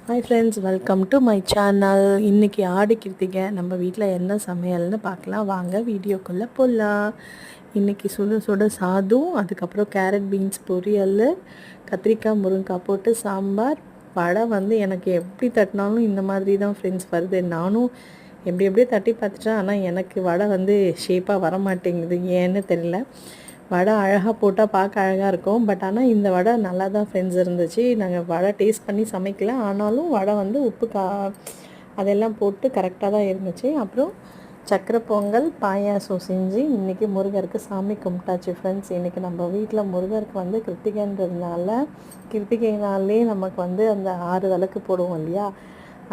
Hi friends, welcome to my channel. இன்றைக்கி ஆடி கிருத்திகை. நம்ம வீட்டில் என்ன சமையல்னு பார்க்கலாம் வாங்க, வீடியோக்குள்ளே போகலாம். இன்றைக்கி சுட சுட சாதம், அதுக்கப்புறம் கேரட் பீன்ஸ் பொரியல், கத்திரிக்காய் முருங்கைக்காய் போட்டு சாம்பார். வடை எனக்கு எப்படி தட்டினாலும் இந்த மாதிரி தான் ஃப்ரெண்ட்ஸ் வருது. நானும் எப்படியே தட்டி பார்த்துட்டேன், ஆனால் எனக்கு வடை ஷேப்பாக வர மாட்டேங்குது, ஏன்னு தெரியல. வடை அழகாக போட்டால் பார்க்க அழகாக இருக்கும், பட் ஆனால் இந்த வடை நல்லா தான் ஃப்ரெண்ட்ஸ் இருந்துச்சு. நாங்கள் வடை டேஸ்ட் பண்ணி சமைக்கல, ஆனாலும் வடை உப்பு அதெல்லாம் போட்டு கரெக்டாக தான் இருந்துச்சு. அப்புறம் சக்கரை பொங்கல் பாயாசம் செஞ்சு இன்றைக்கி முருகருக்கு சாமி கும்பிட்டாச்சு ஃப்ரெண்ட்ஸ். இன்றைக்கி நம்ம வீட்டில் முருகருக்கு கிருத்திகைன்றதுனால, கிருத்திகை நாள்லேயே நமக்கு அந்த 6 விளக்கு போடுவோம் இல்லையா.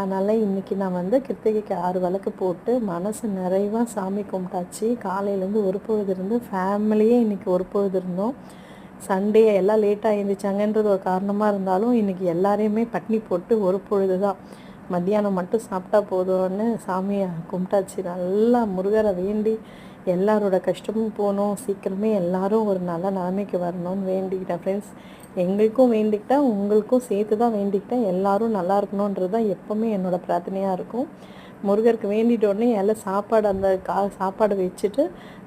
அதனால் இன்றைக்கி நான் கிருத்திகைக்கு 6 விளக்கு போட்டு மனசு நிறைவாக சாமி கும்பிட்டாச்சு. காலையிலேருந்து ஒரு பொழுது இருந்து ஃபேமிலியே இன்றைக்கி ஒரு பொழுது இருந்தோம். சண்டே எல்லாம் லேட்டாக எழுந்திரிச்சாங்கன்றது ஒரு காரணமாக இருந்தாலும் இன்றைக்கி எல்லாரையுமே பட்னி போட்டு ஒரு பொழுது தான், மத்தியானம் மட்டும் சாப்பிட்டா போதும்னு சாமியை கும்பிட்டாச்சு. நல்லா முருகரை வேண்டி எல்லாரோட கஷ்டமும் போகணும், சீக்கிரமே எல்லோரும் ஒரு நல்ல நிலைமைக்கு வரணும்னு வேண்டிக்கிட்டேன் ஃப்ரெண்ட்ஸ். எங்களுக்கும் வேண்டிக்கிட்டேன், உங்களுக்கும் சேர்த்து தான் வேண்டிக்கிட்டேன். எல்லோரும் நல்லா இருக்கணுன்றது தான் எப்போவுமே என்னோடய பிரார்த்தனையாக இருக்கும். முருகருக்கு வேண்டிட்டோடனே எல்லாம் சாப்பாடு சாப்பாடு வச்சுட்டு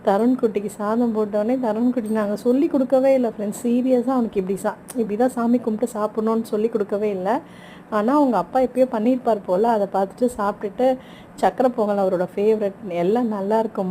தருண்குட்டிக்கு சாதம் போட்டோடனே தருண்குட்டி நாங்கள் சொல்லி கொடுக்கவே இல்லை ஃப்ரெண்ட்ஸ். சீரியஸாக அவனுக்கு இப்படி தான் சாமி கும்பிட்டு சாப்பிட்ணுன்னு சொல்லி கொடுக்கவே இல்லை. ஆனால் அவங்க அப்பா எப்பயோ பண்ணியிருப்பார் போல். அதை பார்த்துட்டு சாப்பிட்டுட்டு சக்கரை பொங்கல் அவரோட ஃபேவரட், எல்லாம் நல்லா இருக்குமா